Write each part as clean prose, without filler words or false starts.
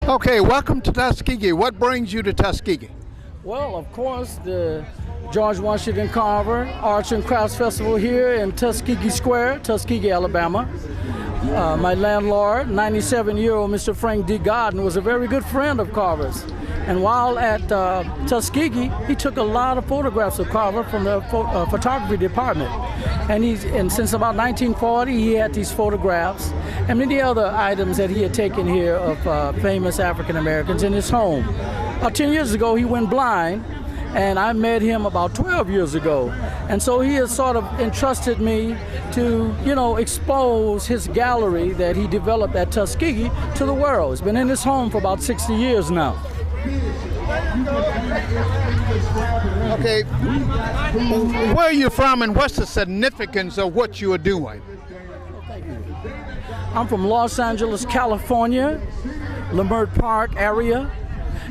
Okay, welcome to Tuskegee. What brings you to Tuskegee? Well, of course, the George Washington Carver Arts and Crafts Festival here in Tuskegee Square, Tuskegee, Alabama. My landlord, 97-year-old Mr. Frank D. Godden, was a very good friend of Carver's. And while at Tuskegee, he took a lot of photographs of Carver from the photography department. And since about 1940, he had these photographs and many other items that he had taken here of famous African Americans in his home. About 10 years ago, he went blind, and I met him about 12 years ago. And so he has sort of entrusted me to, expose his gallery that he developed at Tuskegee to the world. It's been in his home for about 60 years now. Okay, where are you from and what's the significance of what you are doing? I'm from Los Angeles, California, Leimert Park area.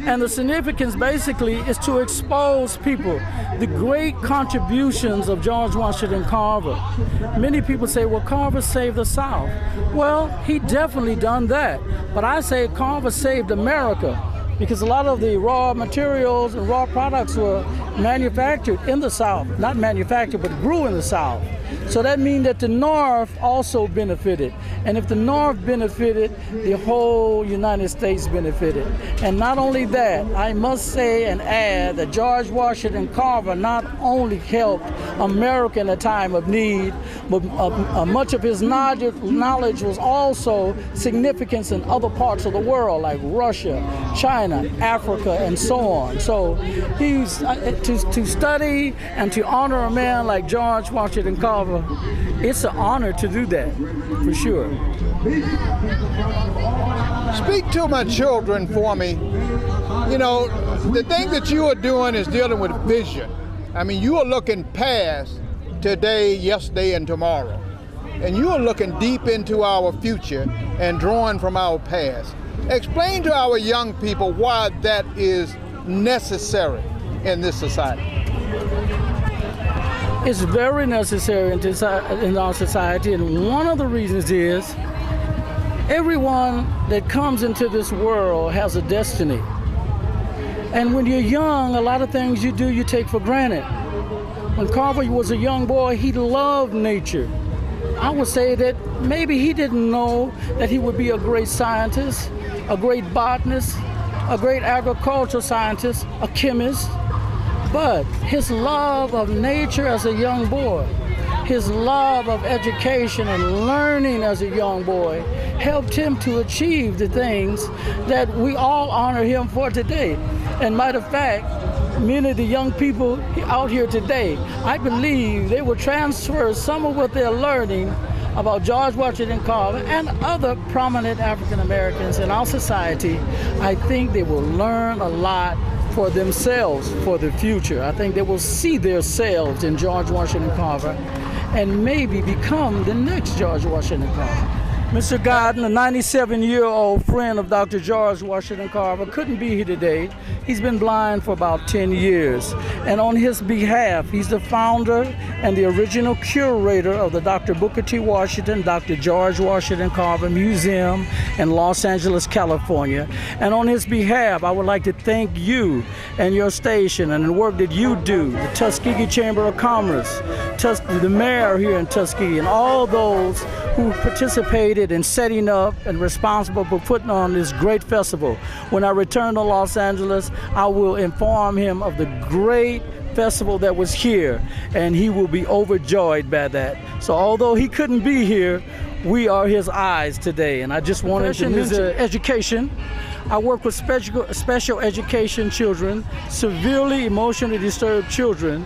And the significance basically is to expose people the great contributions of George Washington Carver. Many people say, well, Carver saved the South. Well, he definitely done that. But I say Carver saved America, because a lot of the raw materials and raw products were manufactured in the South. Not manufactured, but grew in the South. So that means that the North also benefited. And if the North benefited, the whole United States benefited. And not only that, I must say and add that George Washington Carver not only helped America in a time of need, but much of his knowledge was also significant in other parts of the world, like Russia, China, Africa, and so on. So he's to study and to honor a man like George Washington Carver, it's an honor to do that, for sure. Speak to my children for me. The thing that you are doing is dealing with vision. I mean, you are looking past today, yesterday, and tomorrow. And you are looking deep into our future and drawing from our past. Explain to our young people why that is necessary in this society. It's very necessary in our society, and one of the reasons is everyone that comes into this world has a destiny. And when you're young, a lot of things you do, you take for granted. When Carver was a young boy, he loved nature. I would say that maybe he didn't know that he would be a great scientist, a great botanist, a great agricultural scientist, a chemist. But his love of nature as a young boy, his love of education and learning as a young boy helped him to achieve the things that we all honor him for today. And matter of fact, many of the young people out here today, I believe they will transfer some of what they're learning about George Washington Carver and other prominent African Americans in our society. I think they will learn a lot for themselves for the future. I think they will see themselves in George Washington Carver and maybe become the next George Washington Carver. Mr. Godden, a 97-year-old friend of Dr. George Washington Carver, couldn't be here today. He's been blind for about 10 years. And on his behalf, he's the founder and the original curator of the Dr. Booker T. Washington, Dr. George Washington Carver Museum in Los Angeles, California. And on his behalf, I would like to thank you and your station and the work that you do, the Tuskegee Chamber of Commerce, the mayor here in Tuskegee, and all those who participated in setting up and responsible for putting on this great festival. When I return to Los Angeles, I will inform him of the great festival that was here, and he will be overjoyed by that. So although he couldn't be here, we are his eyes today. And I just wanted to mention education. I work with special education children, severely emotionally disturbed children,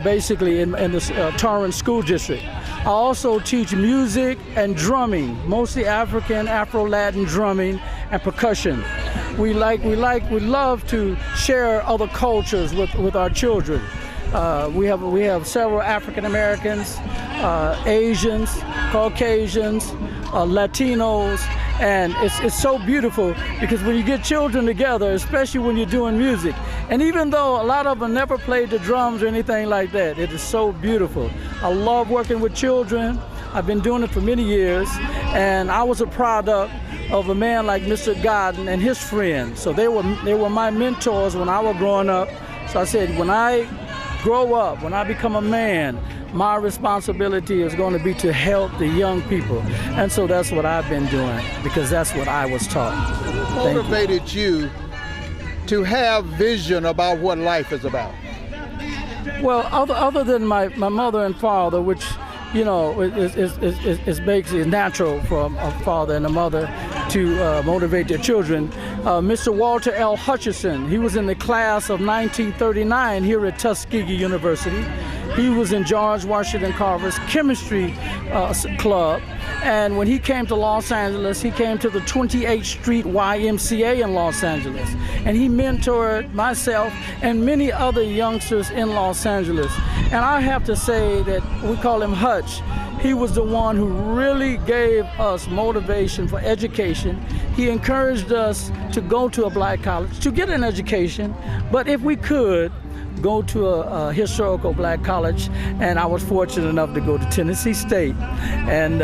basically in the Torrance School District. I also teach music and drumming, mostly African, Afro-Latin drumming and percussion. We love to share other cultures with our children. We have several African Americans, Asians, Caucasians, Latinos, and it's so beautiful because when you get children together, especially when you're doing music, and even though a lot of them never played the drums or anything like that, it is so beautiful. I love working with children. I've been doing it for many years, and I was a product of a man like Mr. Godden and his friends. So they were my mentors when I was growing up. So I said, when I grow up, when I become a man, my responsibility is going to be to help the young people. And so that's what I've been doing, because that's what I was taught. What motivated you to have vision about what life is about? Well, other than my mother and father, which, you know, is basically natural for a father and a mother to motivate their children. Mr. Walter L. Hutchison, he was in the class of 1939 here at Tuskegee University. He was in George Washington Carver's chemistry club. And when he came to Los Angeles, he came to the 28th Street YMCA in Los Angeles. And he mentored myself and many other youngsters in Los Angeles. And I have to say that we call him Hutch. He was the one who really gave us motivation for education. He encouraged us to go to a black college, to get an education, but if we could, go to a historical black college. And I was fortunate enough to go to Tennessee State. And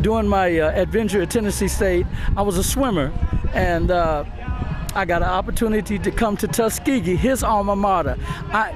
during my adventure at Tennessee State, I was a swimmer, and I got an opportunity to come to Tuskegee, his alma mater.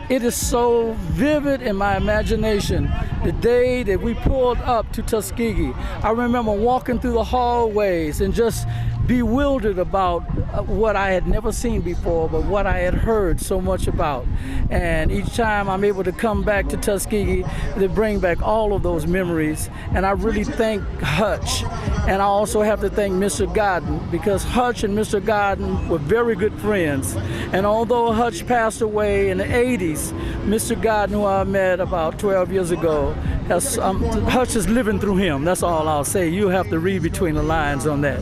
It is so vivid in my imagination. The day that we pulled up to Tuskegee, I remember walking through the hallways and just bewildered about what I had never seen before, but what I had heard so much about. And each time I'm able to come back to Tuskegee, they bring back all of those memories. And I really thank Hutch. And I also have to thank Mr. Godden, because Hutch and Mr. Godden were very good friends. And although Hutch passed away in the 80s, Mr. Godden, who I met about 12 years ago, Hutch is living through him. That's all I'll say. You have to read between the lines on that.